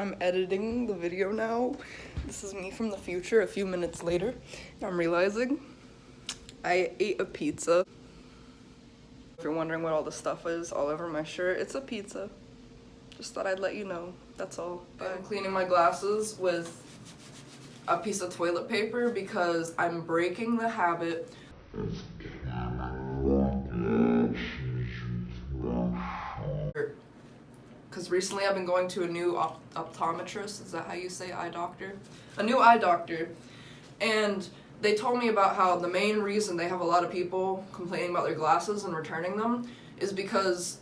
I'm editing the video now. This is me from the future a few minutes later. I'm realizing I ate a pizza. If you're wondering what all the stuff is all over my shirt, it's a pizza. Just thought I'd let you know, that's all. I'm cleaning my glasses with a piece of toilet paper because I'm breaking the habit. Because recently I've been going to a new optometrist, is that how you say eye doctor? A new eye doctor, and they told me about how the main reason they have a lot of people complaining about their glasses and returning them is because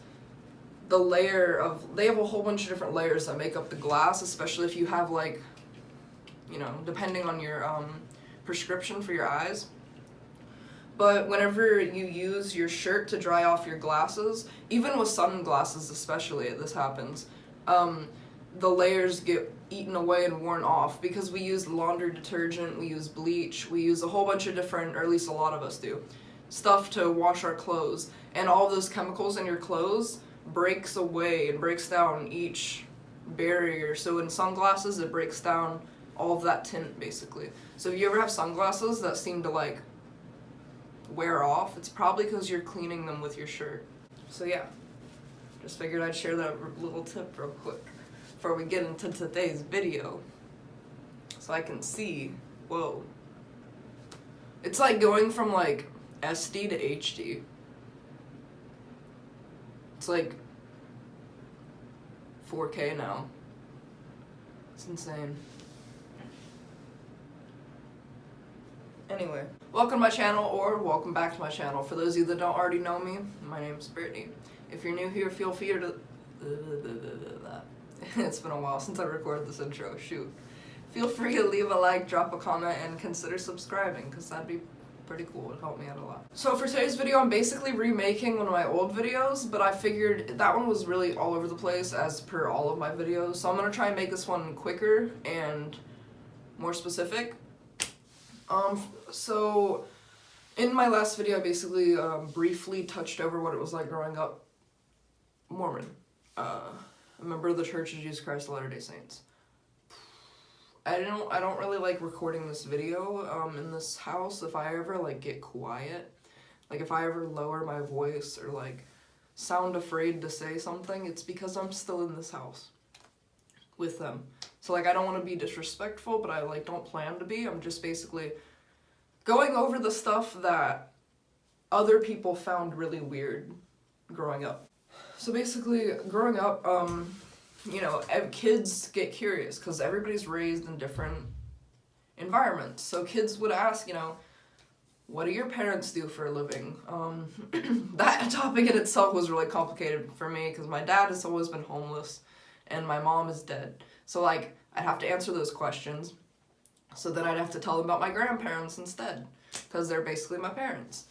they have a whole bunch of different layers that make up the glass, especially if you have like, you know, depending on your prescription for your eyes. But whenever you use your shirt to dry off your glasses, even with sunglasses especially, this happens, the layers get eaten away and worn off because we use laundry detergent, we use bleach, we use a whole bunch of different, or at least a lot of us do, stuff to wash our clothes. And all those chemicals in your clothes breaks away and breaks down each barrier. So in sunglasses, it breaks down all of that tint basically. So if you ever have sunglasses that seem to like wear off, it's probably because you're cleaning them with your shirt. So yeah, just figured I'd share that little tip real quick before we get into today's video, so I can see, whoa. It's like going from like SD to HD. It's like 4K now. It's insane. Anyway, welcome to my channel, or welcome back to my channel. For those of you that don't already know me, my name's Brittany. If you're new here, feel free to... It's been a while since I recorded this intro, shoot. Feel free to leave a like, drop a comment, and consider subscribing, because that'd be pretty cool. It'd help me out a lot. So for today's video, I'm basically remaking one of my old videos, but I figured that one was really all over the place as per all of my videos, so I'm going to try and make this one quicker and more specific. So in my last video, I basically briefly touched over what it was like growing up Mormon, a member of the Church of Jesus Christ of Latter-day Saints. I don't really like recording this video in this house. If I ever like get quiet, like if I ever lower my voice or like sound afraid to say something, it's because I'm still in this house with them. So like I don't want to be disrespectful, but I like don't plan to be. I'm just basically going over the stuff that other people found really weird growing up. So basically, growing up, you know, kids get curious because everybody's raised in different environments. So kids would ask, you know, what do your parents do for a living? That topic in itself was really complicated for me because my dad has always been homeless and my mom is dead. So like, I'd have to answer those questions. So then I'd have to tell them about my grandparents instead, because they're basically my parents.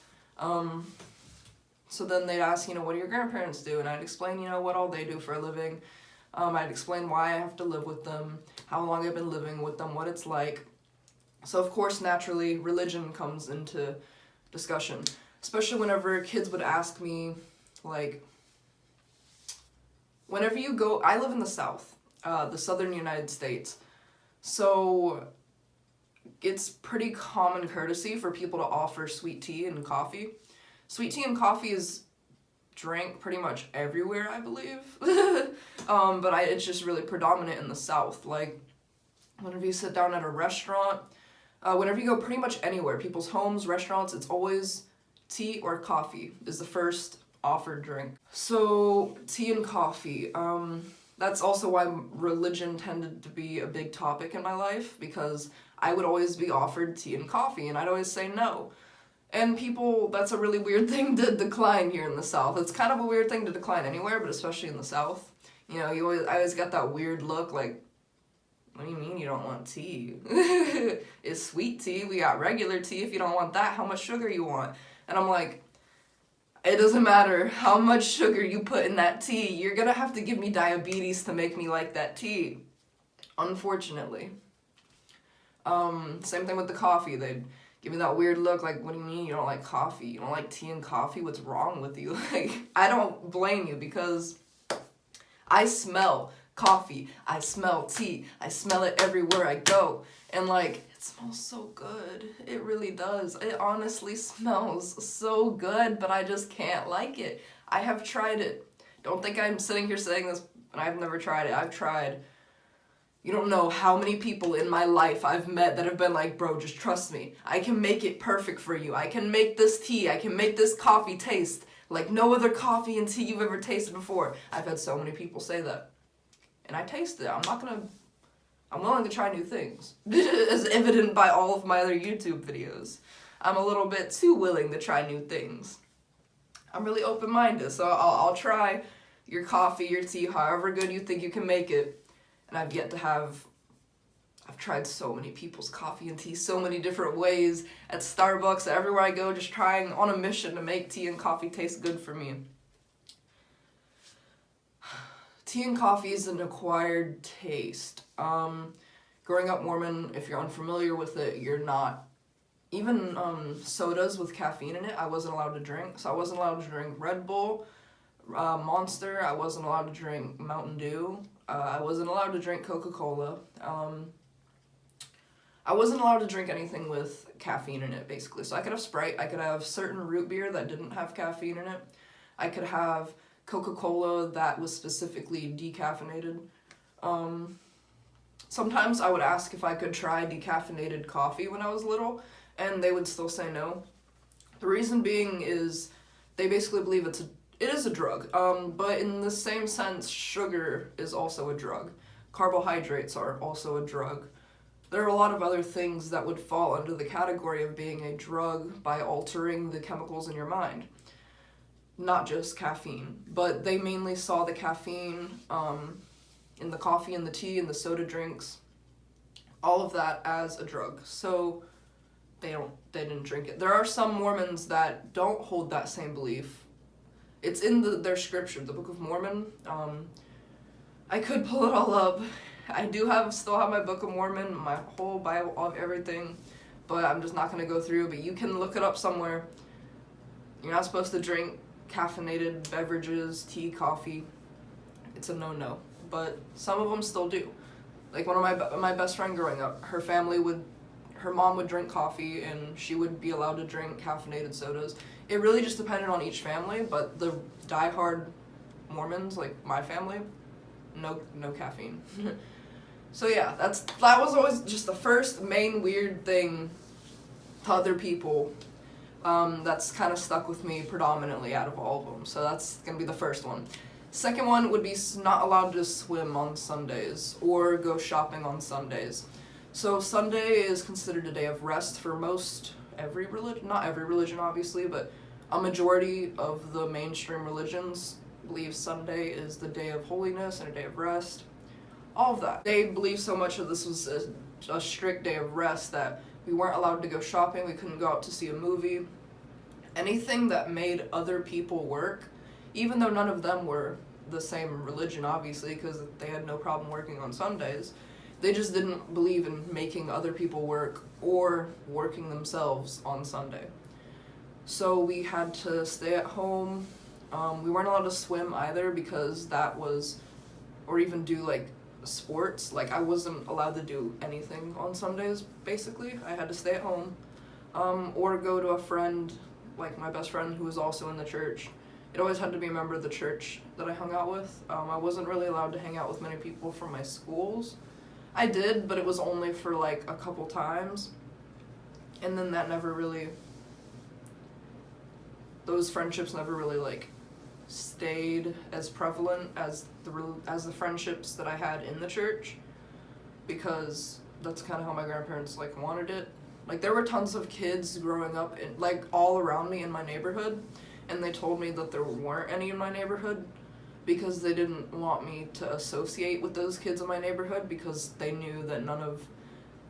So then they'd ask, you know, what do your grandparents do? And I'd explain, you know, what all they do for a living. I'd explain why I have to live with them, how long I've been living with them, what it's like. So of course, naturally, religion comes into discussion, especially whenever kids would ask me, like, whenever you go, I live in the South, the southern United States. So it's pretty common courtesy for people to offer sweet tea and coffee. Sweet tea and coffee is drank pretty much everywhere, I believe. But it's just really predominant in the South. Like, whenever you sit down at a restaurant, whenever you go pretty much anywhere, people's homes, restaurants, it's always tea or coffee is the first offered drink. So, tea and coffee. That's also why religion tended to be a big topic in my life, because I would always be offered tea and coffee, and I'd always say no. And people, that's a really weird thing to decline here in the South. It's kind of a weird thing to decline anywhere, but especially in the South. You know, I always got that weird look like, what do you mean you don't want tea? It's sweet tea, we got regular tea. If you don't want that, how much sugar you want? And I'm like, it doesn't matter how much sugar you put in that tea, you're gonna have to give me diabetes to make me like that tea. Unfortunately. Same thing with the coffee. They'd give me that weird look like, what do you mean you don't like coffee? You don't like tea and coffee? What's wrong with you? Like, I don't blame you because I smell coffee, I smell tea, I smell it everywhere I go. And like, it smells so good. It really does. It honestly smells so good, but I just can't like it. I have tried it. Don't think I'm sitting here saying this, but I've never tried it. I've tried. You don't know how many people in my life I've met that have been like, bro, just trust me. I can make it perfect for you. I can make this tea. I can make this coffee taste like no other coffee and tea you've ever tasted before. I've had so many people say that. And I taste it. I'm willing to try new things. As evident by all of my other YouTube videos. I'm a little bit too willing to try new things. I'm really open-minded, so I'll try your coffee, your tea, however good you think you can make it. And I've tried so many people's coffee and tea so many different ways at Starbucks, everywhere I go, just trying on a mission to make tea and coffee taste good for me. Tea and coffee is an acquired taste. Growing up Mormon, if you're unfamiliar with it, you're not. Even sodas with caffeine in it, I wasn't allowed to drink. So I wasn't allowed to drink Red Bull, Monster, I wasn't allowed to drink Mountain Dew. I wasn't allowed to drink Coca-Cola. I wasn't allowed to drink anything with caffeine in it, basically. So I could have Sprite, I could have certain root beer that didn't have caffeine in it. I could have Coca-Cola that was specifically decaffeinated. Sometimes I would ask if I could try decaffeinated coffee when I was little, and they would still say no. The reason being is they basically believe it is a drug, but in the same sense, sugar is also a drug. Carbohydrates are also a drug. There are a lot of other things that would fall under the category of being a drug by altering the chemicals in your mind. Not just caffeine, but they mainly saw the caffeine in the coffee and the tea and the soda drinks, all of that as a drug. So they didn't drink it. There are some Mormons that don't hold that same belief. It's in their scripture, the Book of Mormon. I could pull it all up. I still have my Book of Mormon, my whole Bible, of everything, but I'm just not going to go through. But you can look it up somewhere. You're not supposed to drink caffeinated beverages, tea, coffee. It's a no-no. But some of them still do. Like one of my best friend growing up, her mom would drink coffee and she would be allowed to drink caffeinated sodas. It really just depended on each family, but the diehard Mormons, like my family, no caffeine. So yeah, that was always just the first main weird thing to other people that's kind of stuck with me predominantly out of all of them. So that's going to be the first one. Second one would be not allowed to swim on Sundays or go shopping on Sundays. So Sunday is considered a day of rest for every religion, not every religion obviously, but a majority of the mainstream religions believe Sunday is the day of holiness and a day of rest. All of that. They believe so much that this was a strict day of rest that we weren't allowed to go shopping, we couldn't go out to see a movie. Anything that made other people work, even though none of them were the same religion obviously, because they had no problem working on Sundays, they just didn't believe in making other people work or working themselves on Sunday. So we had to stay at home. We weren't allowed to swim either because or even do like sports. Like I wasn't allowed to do anything on Sundays, basically. I had to stay at home or go to a friend, like my best friend who was also in the church. It always had to be a member of the church that I hung out with. I wasn't really allowed to hang out with many people from my schools. I did, but it was only for like a couple times. And then those friendships never really like stayed as prevalent as the friendships that I had in the church, because that's kind of how my grandparents like wanted it. Like there were tons of kids growing up like all around me in my neighborhood, and they told me that there weren't any in my neighborhood because they didn't want me to associate with those kids in my neighborhood because they knew that none of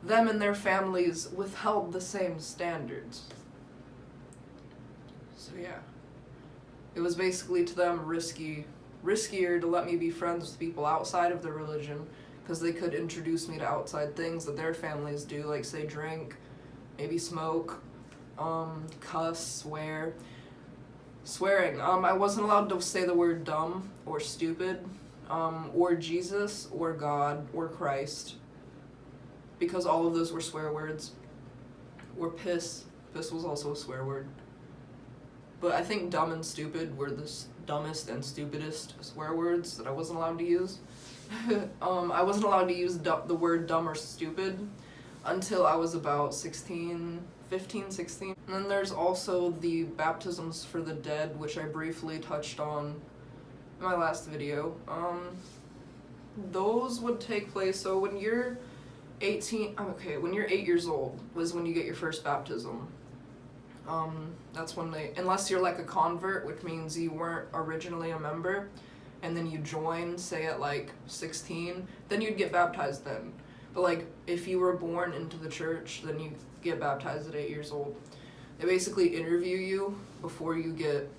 them and their families withheld the same standards. So yeah, it was basically to them riskier to let me be friends with people outside of their religion because they could introduce me to outside things that their families do, like say drink, maybe smoke, cuss, swearing. I wasn't allowed to say the word dumb or stupid or Jesus, or God, or Christ, because all of those were swear words, or piss. Piss was also a swear word. But I think dumb and stupid were the dumbest and stupidest swear words that I wasn't allowed to use. I wasn't allowed to use the word dumb or stupid until I was about 15, 16. And then there's also the baptisms for the dead, which I briefly touched on in my last video. Those would take place, so when you're 8 years old was when you get your first baptism. That's when unless you're like a convert, which means you weren't originally a member, and then you join, say at like 16, then you'd get baptized then. But like, if you were born into the church, then you get baptized at 8 years old. They basically interview you before you get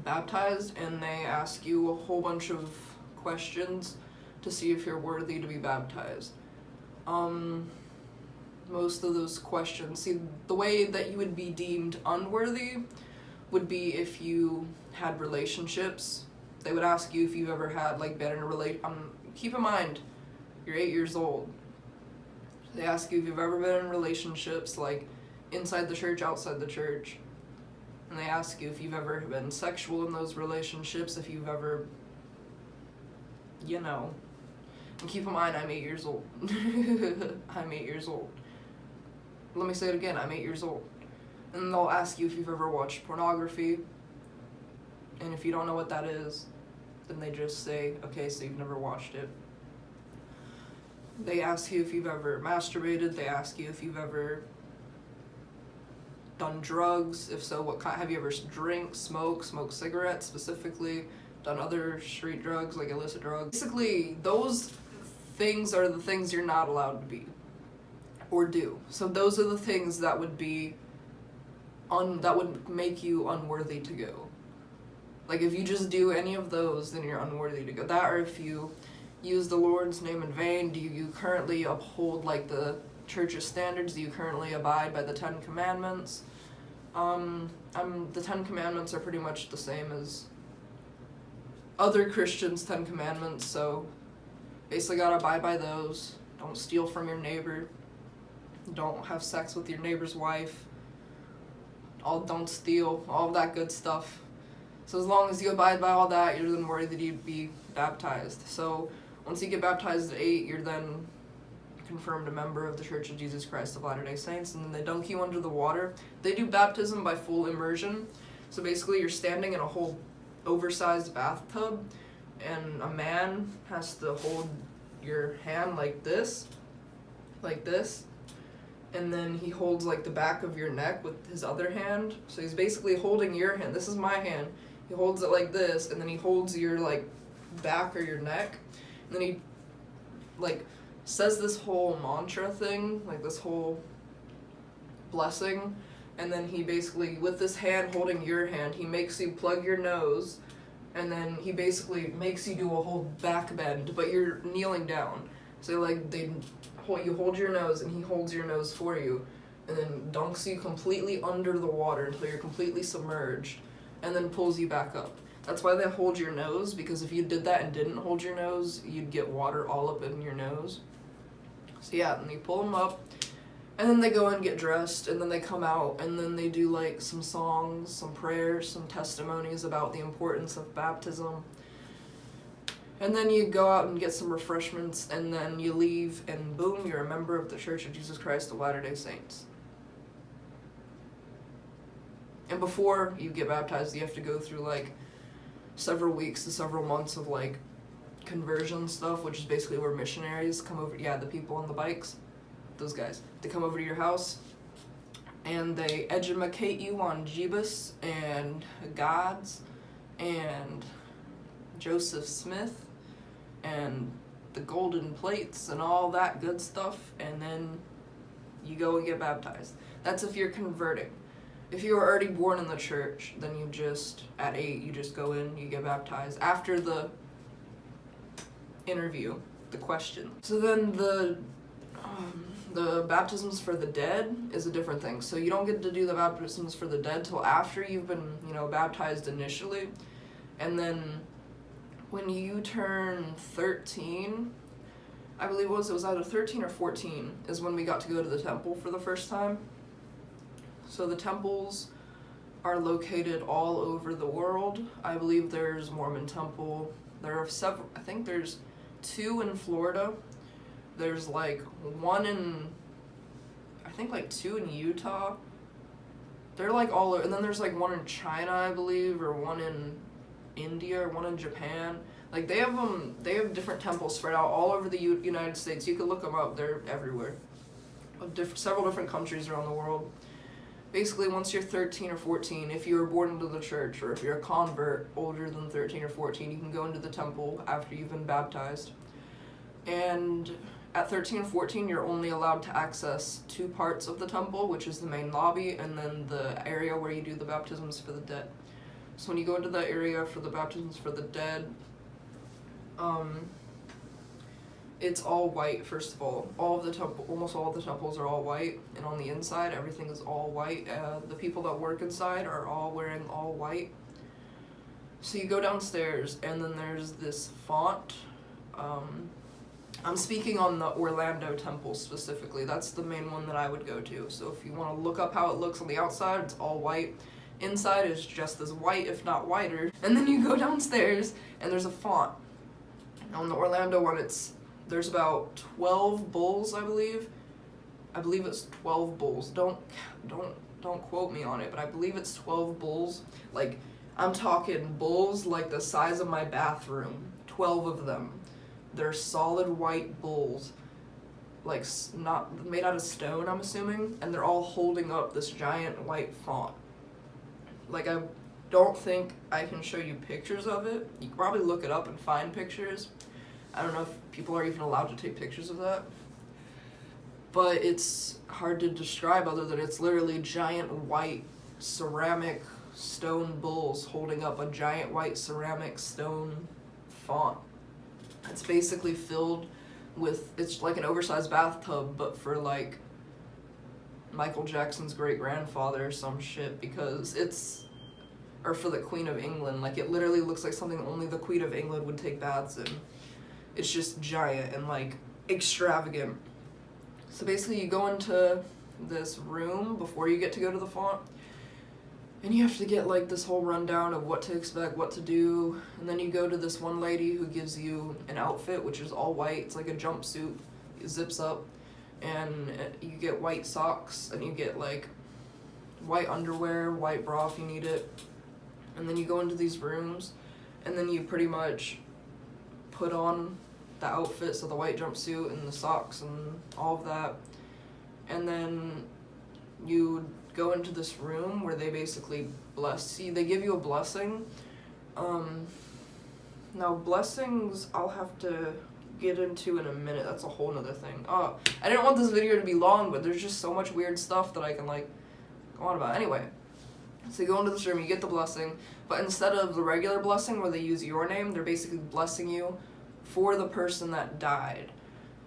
baptized, and they ask you a whole bunch of questions to see if you're worthy to be baptized. Most of those questions, see, the way that you would be deemed unworthy would be if you had relationships. They would ask you if you've ever had, like, been in a keep in mind, you're 8 years old. They ask you if you've ever been in relationships, like, inside the church, outside the church. And they ask you if you've ever been sexual in those relationships, if you've ever, And keep in mind, I'm 8 years old. I'm 8 years old. Let me say it again, I'm 8 years old. And they'll ask you if you've ever watched pornography. And if you don't know what that is, then they just say, okay, so you've never watched it. They ask you if you've ever masturbated. They ask you if you've ever done drugs. If so, what kind? Have you ever smoked cigarettes specifically, done other street drugs, like illicit drugs? Basically, those things are the things you're not allowed to be or do. So those are the things that would be that would make you unworthy to go. Like, if you just do any of those, then you're unworthy to go. That, or if you use the Lord's name in vain, do you currently uphold, like, the church's standards? Do you currently abide by the 10 Commandments? The 10 Commandments are pretty much the same as other Christians' 10 Commandments, so basically gotta abide by those. Don't steal from your neighbor. Don't have sex with your neighbor's wife. Don't steal, all of that good stuff. So as long as you abide by all that, you're then worthy to be baptized. So once you get baptized at 8, you're then confirmed a member of the Church of Jesus Christ of Latter-day Saints, and then they dunk you under the water. They do baptism by full immersion. So basically you're standing in a whole oversized bathtub, and a man has to hold your hand like this, and then he holds like the back of your neck with his other hand. So he's basically holding your hand. This is my hand. He holds it like this, and then he holds your like back or your neck, and then he like says this whole mantra thing, like this whole blessing, and then he basically, with this hand holding your hand, he makes you plug your nose, and then he basically makes you do a whole back bend, but you're kneeling down. So like you hold your nose, and he holds your nose for you, and then dunks you completely under the water until you're completely submerged, and then pulls you back up. That's why they hold your nose, because if you did that and didn't hold your nose, you'd get water all up in your nose. So yeah, and you pull them up, and then they go and get dressed, and then they come out, and then they do like some songs, some prayers, some testimonies about the importance of baptism. And then you go out and get some refreshments, and then you leave, and boom, you're a member of the Church of Jesus Christ of Latter-day Saints. And before you get baptized, you have to go through like several weeks to several months of like conversion stuff, which is basically where missionaries come over, the people on the bikes, those guys, they come over to your house, and they educate you on Jebus and gods and Joseph Smith and the golden plates and all that good stuff, and then you go and get baptized. That's if you're converting. If you were already born in the church, then you just, at 8, you just go in, you get baptized after the interview, the question. So then the baptisms for the dead is a different thing. So you don't get to do the baptisms for the dead till after you've been, baptized initially. And then when you turn 13, I believe it was either 13 or 14 is when we got to go to the temple for the first time. So the temples are located all over the world. I believe there's Mormon temple. There are several, I think there's 2 in Florida. There's like 1 in, I think like 2 in Utah. They're like all over, and then there's like 1 in China, I believe, or 1 in India, or 1 in Japan. Like they have different temples spread out all over the United States. You could look them up, they're everywhere. Several different countries around the world. Basically, once you're 13 or 14, if you were born into the church, or if you're a convert older than 13 or 14, you can go into the temple after you've been baptized. And at 13 or 14, you're only allowed to access 2 parts of the temple, which is the main lobby and then the area where you do the baptisms for the dead. So when you go into the area for the baptisms for the dead, it's all white, first of all. Almost all of the temples are all white, and on the inside, everything is all white. The people that work inside are all wearing all white. So you go downstairs, and then there's this font. I'm speaking on the Orlando temple specifically. That's the main one that I would go to. So if you want to look up how it looks on the outside, it's all white. Inside is just as white, if not whiter. And then you go downstairs, and there's a font. On the Orlando one, there's about 12 bulls, I believe. I believe it's 12 bulls. Don't quote me on it, but I believe it's 12 bulls. Like, I'm talking bulls like the size of my bathroom. 12 of them. They're solid white bulls, like not made out of stone, I'm assuming, and they're all holding up this giant white font. Like, I don't think I can show you pictures of it. You can probably look it up and find pictures. I don't know if people are even allowed to take pictures of that. But it's hard to describe other than it's literally giant white ceramic stone bulls holding up a giant white ceramic stone font. It's basically filled with, it's like an oversized bathtub, but for like Michael Jackson's great-grandfather or some shit, because or for the Queen of England. Like, it literally looks like something only the Queen of England would take baths in. It's just giant and like extravagant. So basically you go into this room before you get to go to the font, and you have to get like this whole rundown of what to expect, what to do, and then you go to this one lady who gives you an outfit which is all white. It's like a jumpsuit. It zips up, and you get white socks, and you get like white underwear, white bra if you need it. And then you go into these rooms, and then you pretty much put on the outfit, so the white jumpsuit and the socks and all of that, and then you go into this room where they basically bless you. They give you a blessing. Now blessings I'll have to get into in a minute. That's a whole nother thing. I didn't want this video to be long, but there's just so much weird stuff that I can like go on about. Anyway, so you go into this room, you get the blessing, but instead of the regular blessing where they use your name, they're basically blessing you for the person that died.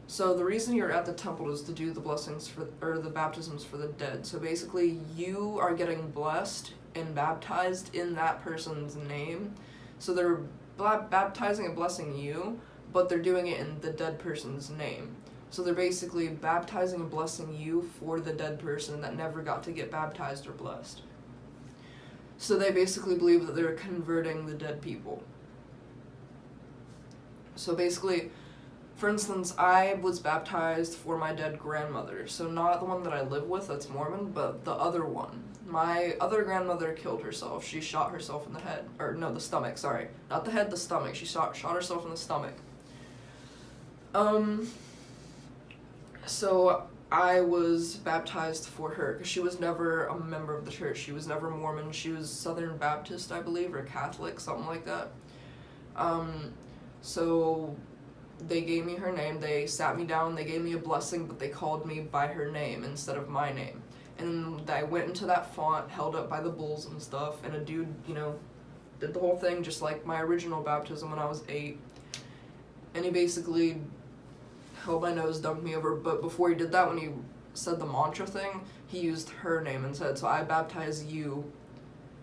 So the reason you're at the temple is to do the blessings or the baptisms for the dead. So basically you are getting blessed and baptized in that person's name. So they're baptizing and blessing you, but they're doing it in the dead person's name. So they're basically baptizing and blessing you for the dead person that never got to get baptized or blessed. So they basically believe that they're converting the dead people. So basically, for instance, I was baptized for my dead grandmother. So not the one that I live with, that's Mormon, but the other one. My other grandmother killed herself. She shot herself in the head. Or no, the stomach, sorry. Not the head, the stomach. She shot herself in the stomach. So I was baptized for her, because she was never a member of the church. She was never Mormon. She was Southern Baptist, I believe, or Catholic, something like that. So they gave me her name, they sat me down, they gave me a blessing, but they called me by her name instead of my name. And I went into that font, held up by the bulls and stuff, and a dude, did the whole thing just like my original baptism when I was 8. And he basically held my nose, dunked me over, but before he did that, when he said the mantra thing, he used her name instead. So I baptize you,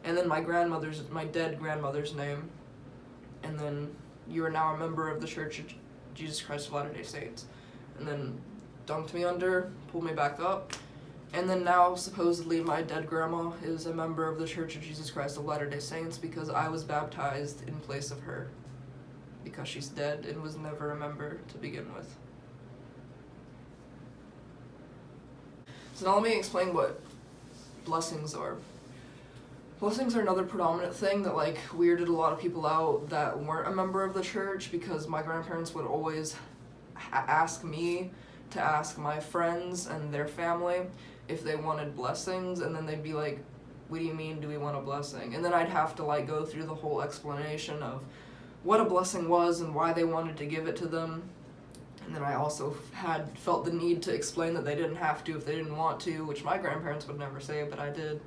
and then my dead grandmother's name, and then you are now a member of the Church of Jesus Christ of Latter-day Saints. And then dunked me under, pulled me back up. And then now, supposedly, my dead grandma is a member of the Church of Jesus Christ of Latter-day Saints because I was baptized in place of her. Because she's dead and was never a member to begin with. So now let me explain what blessings are. Blessings are another predominant thing that like weirded a lot of people out that weren't a member of the church, because my grandparents would always ask me to ask my friends and their family if they wanted blessings, and then they'd be like, what do you mean, do we want a blessing? And then I'd have to like go through the whole explanation of what a blessing was and why they wanted to give it to them. And then I also felt the need to explain that they didn't have to if they didn't want to, which my grandparents would never say, but I did.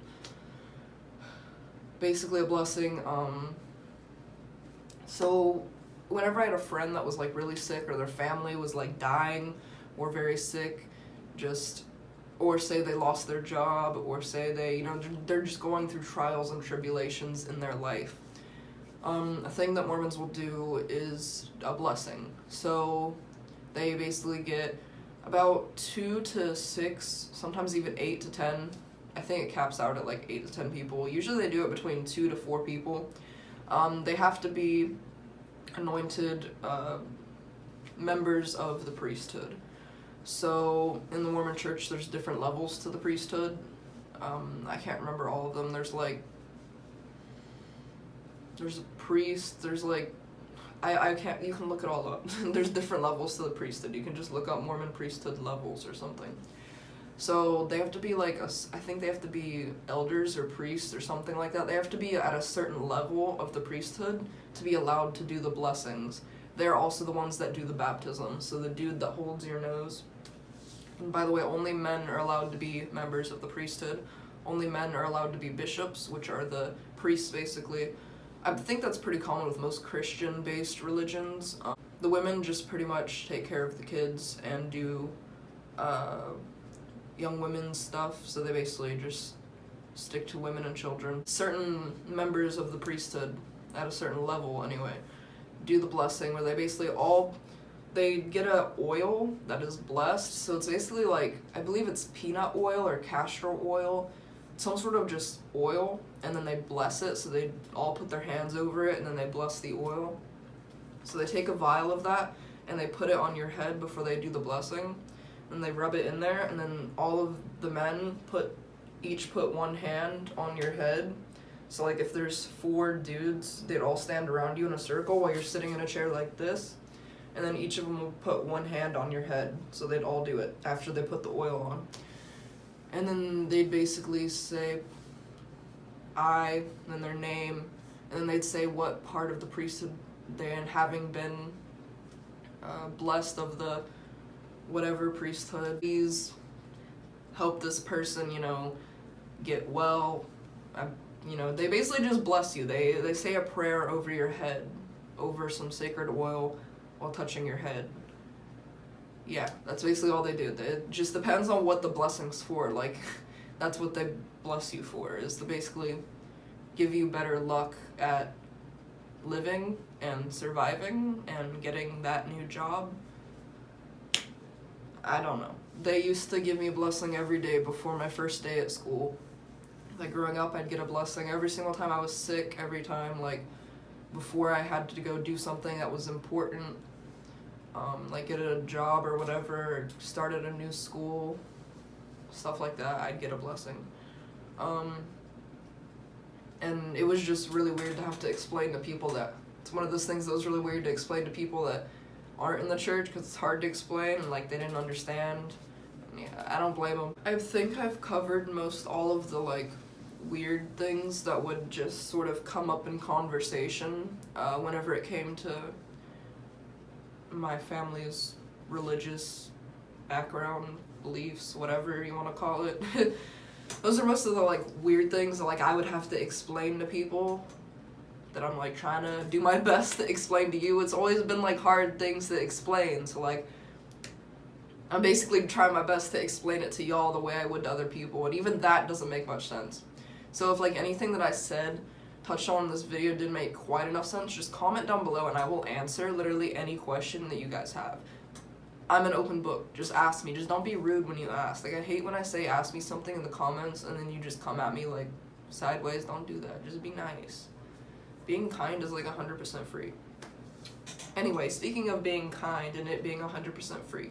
Basically a blessing, so whenever I had a friend that was like really sick, or their family was like dying or very sick, or say they lost their job, or say they're just going through trials and tribulations in their life. A thing that Mormons will do is a blessing. So they basically get about 2 to 6, sometimes even 8 to 10. I think it caps out at like 8 to 10 people. Usually they do it between 2 to 4 people. They have to be anointed members of the priesthood. So in the Mormon church, there's different levels to the priesthood. I can't remember all of them. There's a priest, there's like, I can't, you can look it all up. There's different levels to the priesthood. You can just look up Mormon priesthood levels or something. So they have to be like, I think they have to be elders or priests or something like that. They have to be at a certain level of the priesthood to be allowed to do the blessings. They're also the ones that do the baptism. So the dude that holds your nose. And by the way, only men are allowed to be members of the priesthood. Only men are allowed to be bishops, which are the priests basically. I think that's pretty common with most Christian-based religions. The women just pretty much take care of the kids and do young women's stuff, so they basically just stick to women and children. Certain members of the priesthood, at a certain level anyway, do the blessing where they basically they get a oil that is blessed. So it's basically like, I believe it's peanut oil or castor oil, some sort of just oil, and then they bless it. So they all put their hands over it and then they bless the oil. So they take a vial of that and they put it on your head before they do the blessing, and they rub it in there, and then all of the men each put one hand on your head. So like if there's 4 dudes, they'd all stand around you in a circle while you're sitting in a chair like this, and then each of them will put one hand on your head. So they'd all do it after they put the oil on. And then they'd basically say, I, and then their name, and then they'd say what part of the priesthood they, and having been blessed of the whatever priesthood, please help this person, get well. They basically just bless you. They say a prayer over your head, over some sacred oil while touching your head. Yeah, that's basically all they do. It just depends on what the blessing's for. Like, that's what they bless you for, is to basically give you better luck at living and surviving and getting that new job. I don't know. They used to give me a blessing every day before my first day at school. Like growing up, I'd get a blessing every single time I was sick, every time, like, before I had to go do something that was important, like get a job or whatever, or start at a new school, stuff like that, I'd get a blessing. And it was just really weird to have to explain to people that, it's one of those things that was really weird to explain to people that aren't in the church, because it's hard to explain, and like they didn't understand. Yeah, I don't blame them. I think I've covered most all of the like weird things that would just sort of come up in conversation whenever it came to my family's religious background, beliefs, whatever you want to call it. Those are most of the like weird things that like I would have to explain to people, that I'm like trying to do my best to explain to you. It's always been like hard things to explain, so like I'm basically trying my best to explain it to y'all the way I would to other people, and even that doesn't make much sense. So if like anything that I said touched on in this video didn't make quite enough sense, just comment down below and I will answer literally any question that you guys have. I'm an open book. Just ask me. Just don't be rude when you ask. Like, I hate when I say ask me something in the comments and then you just come at me like sideways. Don't do that. Just be nice. Being kind is like 100% free. Anyway, speaking of being kind and it being 100% free,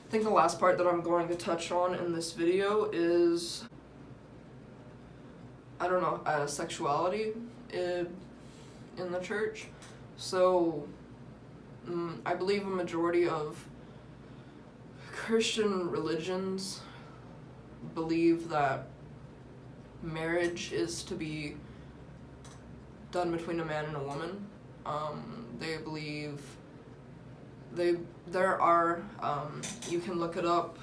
I think the last part that I'm going to touch on in this video is, I don't know, sexuality in the church. So, I believe a majority of Christian religions believe that marriage is to be done between a man and a woman. They believe there are, you can look it up,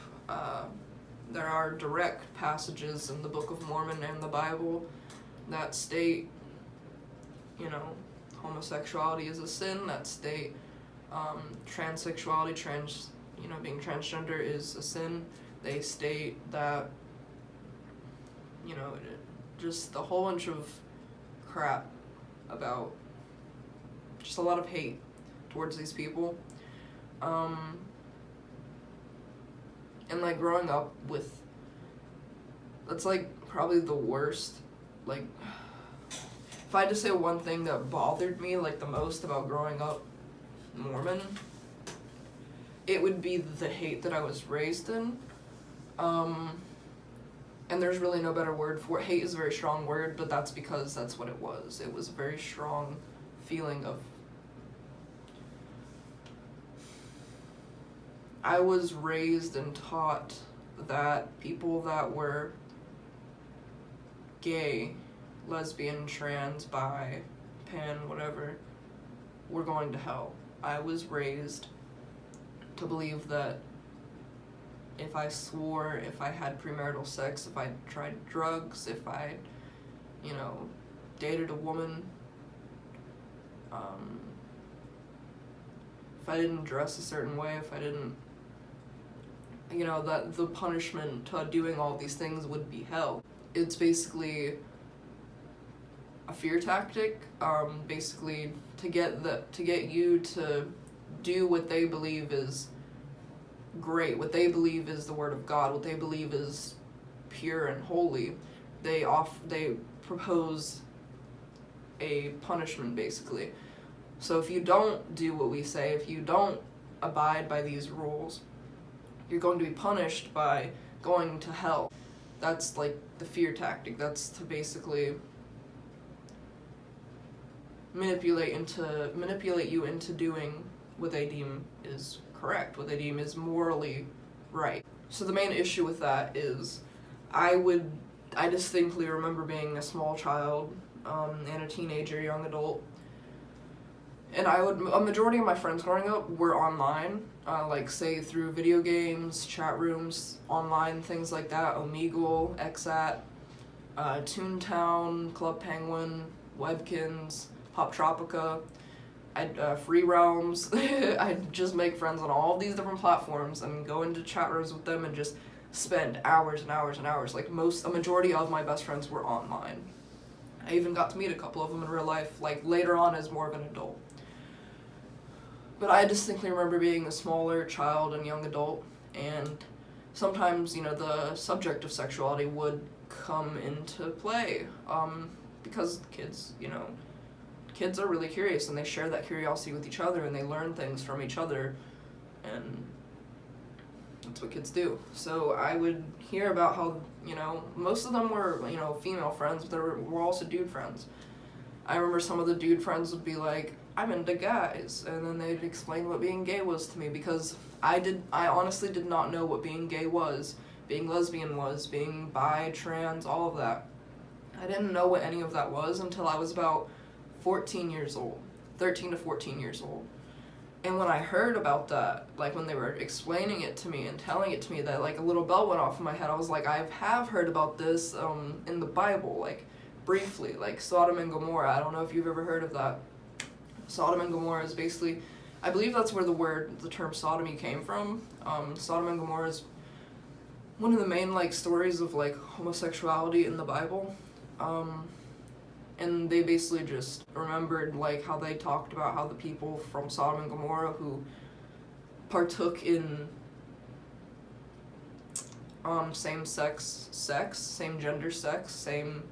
there are direct passages in the Book of Mormon and the Bible that state, you know, homosexuality is a sin, that state transsexuality, being transgender is a sin. They state that, you know, just a whole bunch of crap about just a lot of hate towards these people. And like growing up with, that's like probably the worst, like, if I had to say one thing that bothered me like the most about growing up Mormon, it would be the hate that I was raised in. And there's really no better word for it. Hate is a very strong word, but that's because that's what it was. It was a very strong feeling of, I was raised and taught that people that were gay, lesbian, trans, bi, pan, whatever, were going to hell. I was raised to believe that if I swore, if I had premarital sex, if I tried drugs, if I, you know, dated a woman, if I didn't dress a certain way, if I didn't, you know, that the punishment to doing all these things would be hell. It's basically a fear tactic, basically to get you to do what they believe is great, what they believe is the word of God, what they believe is pure and holy. They propose a punishment, basically. So if you don't do what we say, if you don't abide by these rules, you're going to be punished by going to hell. That's like the fear tactic. That's to basically manipulate you into doing what they deem is correct, what they deem is morally right. So the main issue with that is, I distinctly remember being a small child, and a teenager, young adult, and a majority of my friends growing up were online, like say through video games, chat rooms, online, things like that, Omegle, XAT, Toontown, Club Penguin, Webkins, Pop Tropica, Free Realms. I'd just make friends on all of these different platforms and go into chat rooms with them and just spend hours and hours and hours. Like a majority of my best friends were online. I even got to meet a couple of them in real life, like later on as more of an adult. But I distinctly remember being a smaller child and young adult, and sometimes, you know, the subject of sexuality would come into play, because kids, you know, kids are really curious and they share that curiosity with each other and they learn things from each other, and that's what kids do. So I would hear about how, you know, most of them were, you know, female friends, but there were also dude friends. I remember some of the dude friends would be like, I'm into guys, and then they'd explain what being gay was to me, because I honestly did not know what being gay was, being lesbian was, being bi, trans, all of that. I didn't know what any of that was until I was about 14 years old, 13 to 14 years old. And when I heard about that, like when they were explaining it to me and telling it to me, that like a little bell went off in my head. I was like, I have heard about this in the Bible, like briefly, like Sodom and Gomorrah. I don't know if you've ever heard of that. Sodom and Gomorrah is basically, I believe that's where the term sodomy came from. Sodom and Gomorrah is one of the main like stories of like homosexuality in the Bible. and they basically just remembered like how they talked about how the people from Sodom and Gomorrah who partook in same-sex sex, same gender sex, same,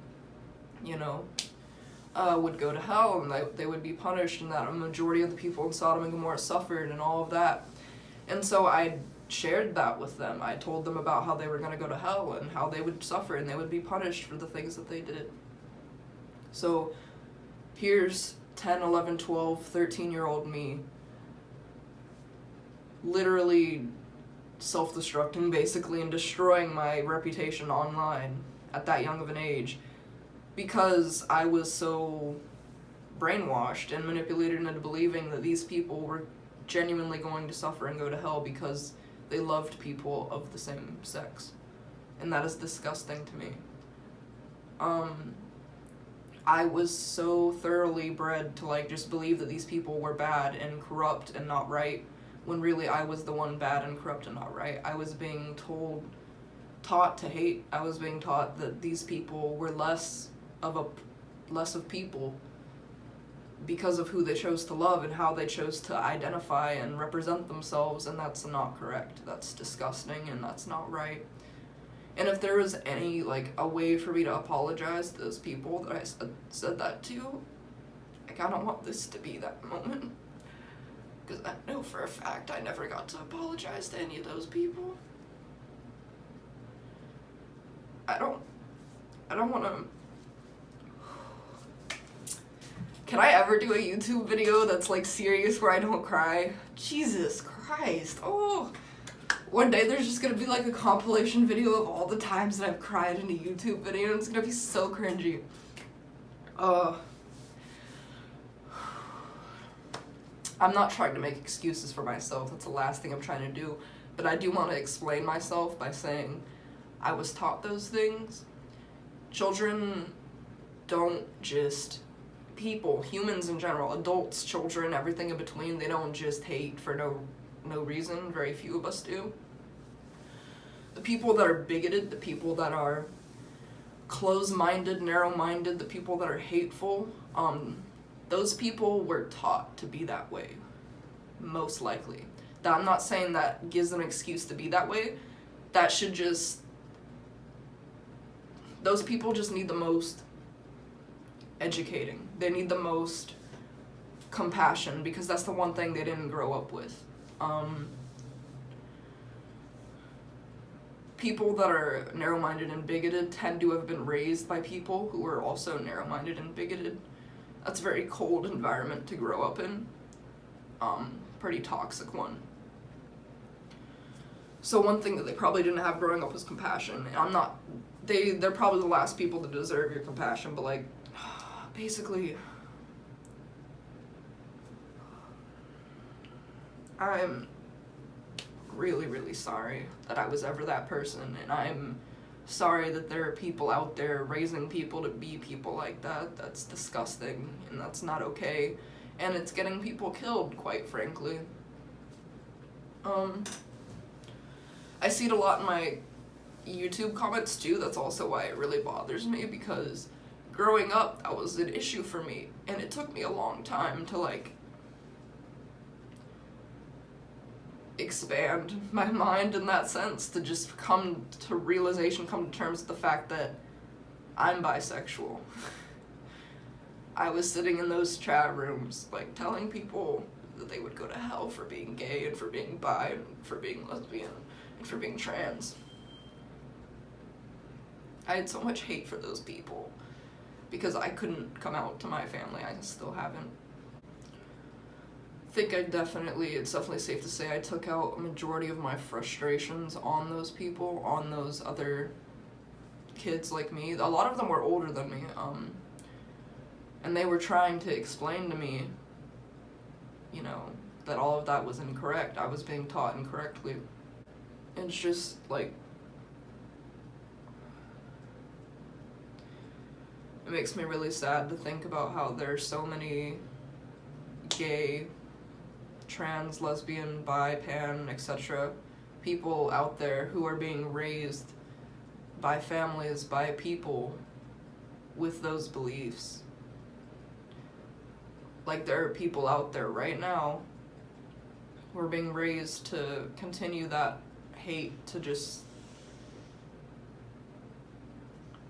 you know, would go to hell, and they would be punished, and that a majority of the people in Sodom and Gomorrah suffered and all of that. And so I shared that with them. I told them about how they were going to go to hell and how they would suffer and they would be punished for the things that they did. So here's 10, 11, 12, 13-year-old me literally self-destructing basically and destroying my reputation online at that young of an age because I was so brainwashed and manipulated into believing that these people were genuinely going to suffer and go to hell because they loved people of the same sex. And that is disgusting to me. I was so thoroughly bred to like just believe that these people were bad and corrupt and not right, when really I was the one bad and corrupt and not right. I was being taught to hate. I was being taught that these people were less of people because of who they chose to love and how they chose to identify and represent themselves, and that's not correct. That's disgusting and that's not right. And if there was any, like, a way for me to apologize to those people that I said that to, like, I don't want this to be that moment. Because I know for a fact I never got to apologize to any of those people. I don't want to... Can I ever do a YouTube video that's, like, serious where I don't cry? Jesus Christ. Oh. One day there's just gonna be, like, a compilation video of all the times that I've cried in a YouTube video, and it's gonna be so cringy. I'm not trying to make excuses for myself. That's the last thing I'm trying to do. But I do want to explain myself by saying I was taught those things. Children don't just... people, humans in general, adults, children, everything in between, they don't just hate for no reason. Very few of us do. The people that are bigoted, the people that are close-minded, narrow-minded, the people that are hateful, those people were taught to be that way, most likely. Now, I'm not saying that gives them an excuse to be that way. That should just... those people just need the most educating. They need the most compassion, because that's the one thing they didn't grow up with. People that are narrow-minded and bigoted tend to have been raised by people who are also narrow-minded and bigoted. That's a very cold environment to grow up in. Pretty toxic one. So one thing that they probably didn't have growing up was compassion. And they're probably the last people that deserve your compassion, but like, basically, I'm really, really sorry that I was ever that person, and I'm sorry that there are people out there raising people to be people like that. That's disgusting, and that's not okay, and it's getting people killed, quite frankly. I see it a lot in my YouTube comments too. That's also why it really bothers me, because growing up, that was an issue for me, and it took me a long time to, like, expand my mind in that sense, to just come to realization, come to terms with the fact that I'm bisexual. I was sitting in those chat rooms, like, telling people that they would go to hell for being gay and for being bi and for being lesbian and for being trans. I had so much hate for those people because I couldn't come out to my family. I still haven't. I think it's definitely safe to say I took out a majority of my frustrations on those people, on those other kids like me. A lot of them were older than me, and they were trying to explain to me, you know, that all of that was incorrect. I was being taught incorrectly. It's just, like, it makes me really sad to think about how there's so many gay, trans, lesbian, bi, pan, etc. people out there who are being raised by families, by people with those beliefs. Like, there are people out there right now who are being raised to continue that hate, to just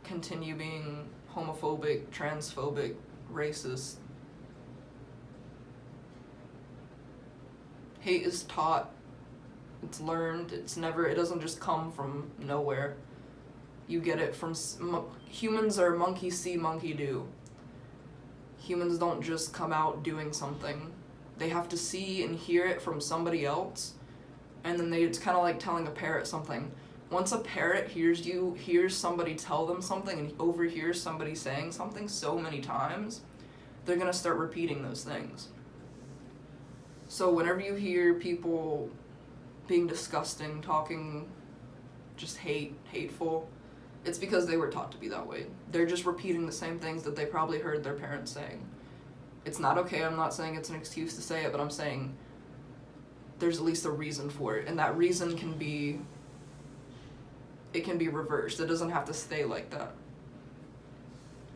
continue being homophobic, transphobic, racist. Hate is taught, it's learned, it doesn't just come from nowhere. You get it from, humans are monkey see, monkey do. Humans don't just come out doing something. They have to see and hear it from somebody else, and then it's kind of like telling a parrot something. Once a parrot hears somebody tell them something and overhears somebody saying something so many times, they're gonna start repeating those things. So whenever you hear people being disgusting, talking just hateful, it's because they were taught to be that way. They're just repeating the same things that they probably heard their parents saying. It's not okay, I'm not saying it's an excuse to say it, but I'm saying there's at least a reason for it, and that reason can be reversed. It doesn't have to stay like that.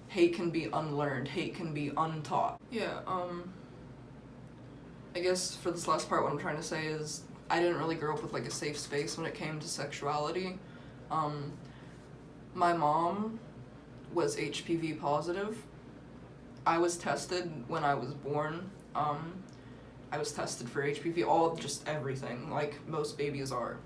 Hate can be unlearned, hate can be untaught. Yeah, I guess for this last part, what I'm trying to say is I didn't really grow up with like a safe space when it came to sexuality. My mom was HPV positive. I was tested when I was born. I was tested for HPV, just everything, like most babies are.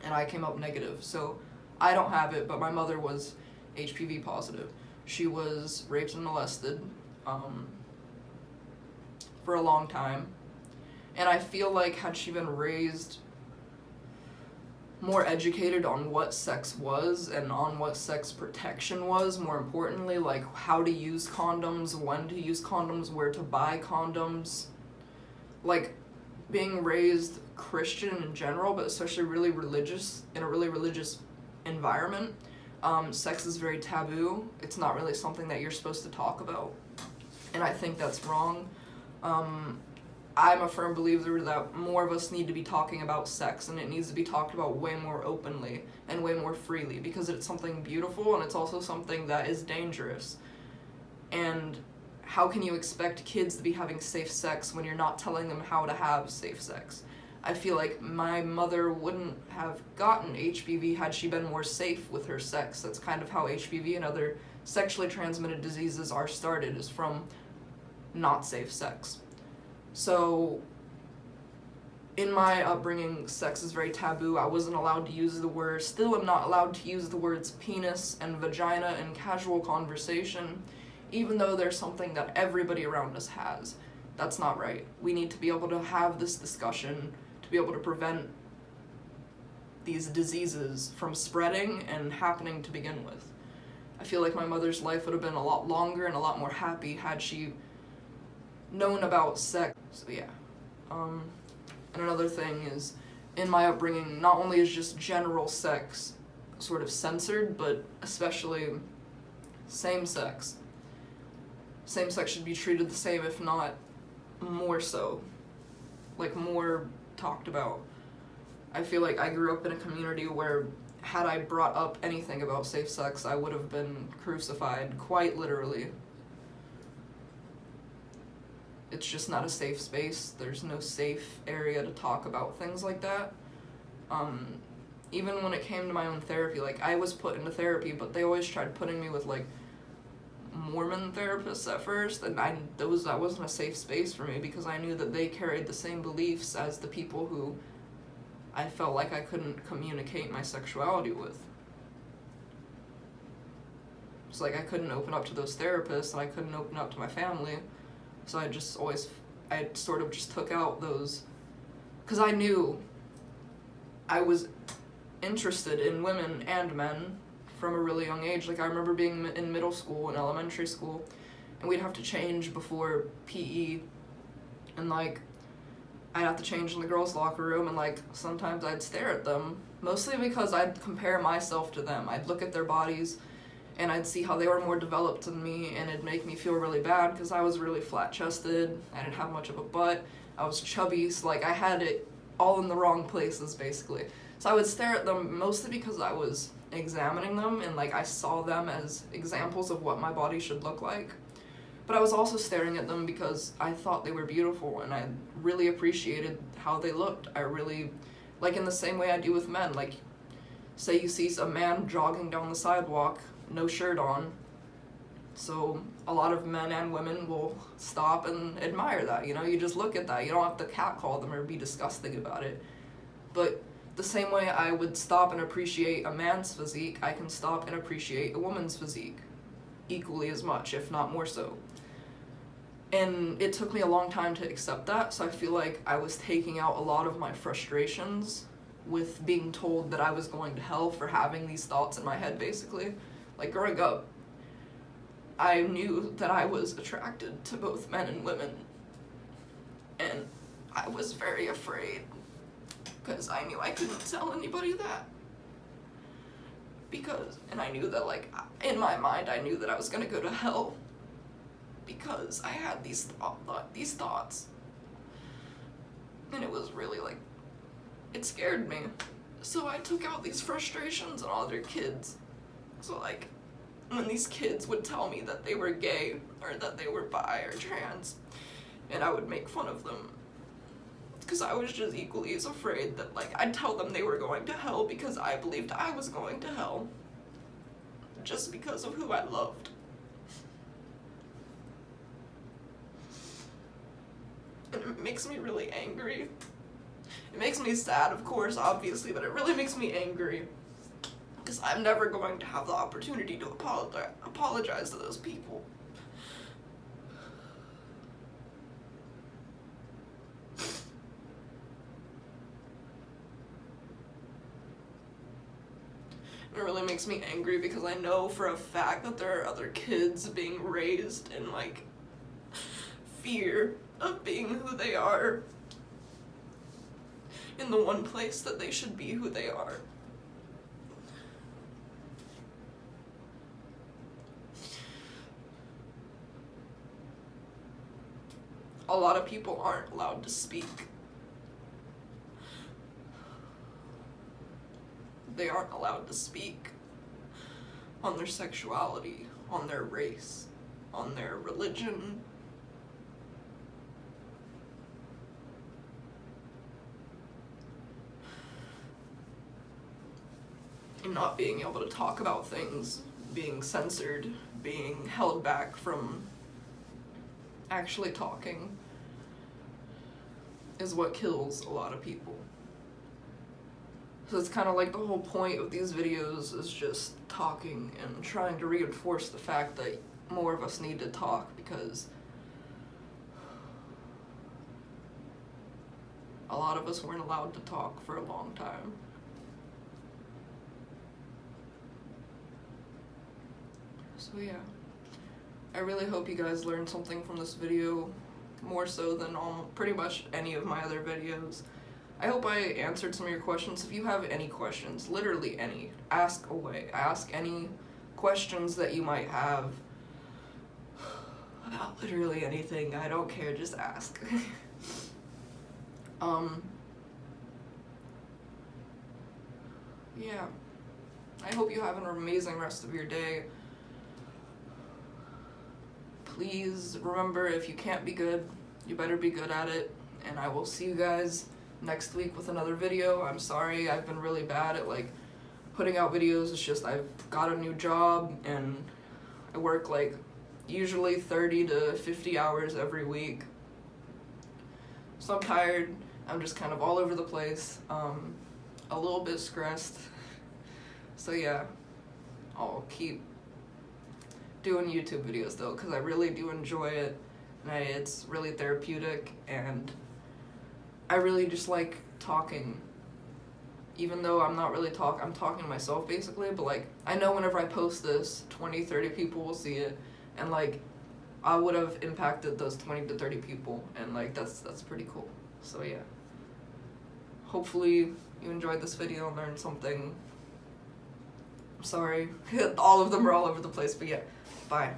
And I came up negative, so I don't have it, but my mother was HPV positive. She was raped and molested for a long time. And I feel like had she been raised more educated on what sex was and on what sex protection was, more importantly, like how to use condoms, when to use condoms, where to buy condoms, like being raised Christian in general, but especially really religious, in a really religious environment, sex is very taboo. It's not really something that you're supposed to talk about, and I think that's wrong. I'm a firm believer that more of us need to be talking about sex, and it needs to be talked about way more openly and way more freely, because it's something beautiful and it's also something that is dangerous. And how can you expect kids to be having safe sex when you're not telling them how to have safe sex? I feel like my mother wouldn't have gotten HPV had she been more safe with her sex. That's kind of how HPV and other sexually transmitted diseases are started, is from not safe sex. So, in my upbringing, sex is very taboo. I wasn't allowed to use the word, still am not allowed to use the words penis and vagina in casual conversation, even though there's something that everybody around us has. That's not right. We need to be able to have this discussion to be able to prevent these diseases from spreading and happening to begin with. I feel like my mother's life would have been a lot longer and a lot more happy had she known about sex. So yeah. And another thing is, in my upbringing, not only is just general sex sort of censored, but especially same-sex. Same-sex should be treated the same, if not more so. Like, more talked about. I feel like I grew up in a community where, had I brought up anything about safe sex, I would have been crucified, quite literally. It's just not a safe space. There's no safe area to talk about things like that. Even when it came to my own therapy, like, I was put into therapy, but they always tried putting me with, like, Mormon therapists at first, and that wasn't a safe space for me, because I knew that they carried the same beliefs as the people who I felt like I couldn't communicate my sexuality with. It's like I couldn't open up to those therapists, and I couldn't open up to my family. So I sort of just took out those, because I knew I was interested in women and men from a really young age. Like, I remember being in middle school and elementary school, and we'd have to change before PE, and like, I'd have to change in the girls' locker room, and like, sometimes I'd stare at them, mostly because I'd compare myself to them. I'd look at their bodies, and I'd see how they were more developed than me, and it'd make me feel really bad because I was really flat-chested, I didn't have much of a butt, I was chubby, so like I had it all in the wrong places, basically. So I would stare at them mostly because I was examining them, and like I saw them as examples of what my body should look like. But I was also staring at them because I thought they were beautiful and I really appreciated how they looked. I really, like in the same way I do with men, like say you see a man jogging down the sidewalk, no shirt on. So a lot of men and women will stop and admire that, you know, you just look at that. You don't have to catcall them or be disgusting about it. But the same way I would stop and appreciate a man's physique, I can stop and appreciate a woman's physique equally as much, if not more so. And it took me a long time to accept that, so I feel like I was taking out a lot of my frustrations with being told that I was going to hell for having these thoughts in my head, basically. Like, growing up, I knew that I was attracted to both men and women, and I was very afraid, because I knew I couldn't tell anybody that. And I knew that, like, in my mind, I knew that I was gonna go to hell, because I had these thoughts, and it was really, like, it scared me. So I took out these frustrations on other kids. So, like, when these kids would tell me that they were gay, or that they were bi or trans, and I would make fun of them, because I was just equally as afraid that, like, I'd tell them they were going to hell because I believed I was going to hell, just because of who I loved. And it makes me really angry. It makes me sad, of course, obviously, but it really makes me angry. Because I'm never going to have the opportunity to apologize to those people. It really makes me angry because I know for a fact that there are other kids being raised in, like, fear of being who they are in the one place that they should be who they are. A lot of people aren't allowed to speak. They aren't allowed to speak on their sexuality, on their race, on their religion. And not being able to talk about things, being censored, being held back from actually talking is what kills a lot of people. So it's kind of like the whole point of these videos is just talking and trying to reinforce the fact that more of us need to talk, because a lot of us weren't allowed to talk for a long time. So yeah, I really hope you guys learned something from this video, more so than pretty much any of my other videos. I hope I answered some of your questions. If you have any questions, literally any, ask away. Ask any questions that you might have about literally anything. I don't care, just ask. Yeah. I hope you have an amazing rest of your day. Please remember, if you can't be good, you better be good at it. And I will see you guys next week with another video. I'm sorry, I've been really bad at, like, putting out videos. It's just I've got a new job and I work, like, usually 30 to 50 hours every week. So I'm tired. I'm just kind of all over the place. A little bit stressed. So yeah, I'll keep doing YouTube videos though, because I really do enjoy it, and it's really therapeutic, and I really just like talking. Even though I'm not really I'm talking to myself basically, but like, I know whenever I post this, 20, 30 people will see it, and like, I would have impacted those 20 to 30 people, and like, that's pretty cool. So yeah, hopefully you enjoyed this video and learned something. I'm sorry, all of them are all over the place, but yeah, bye.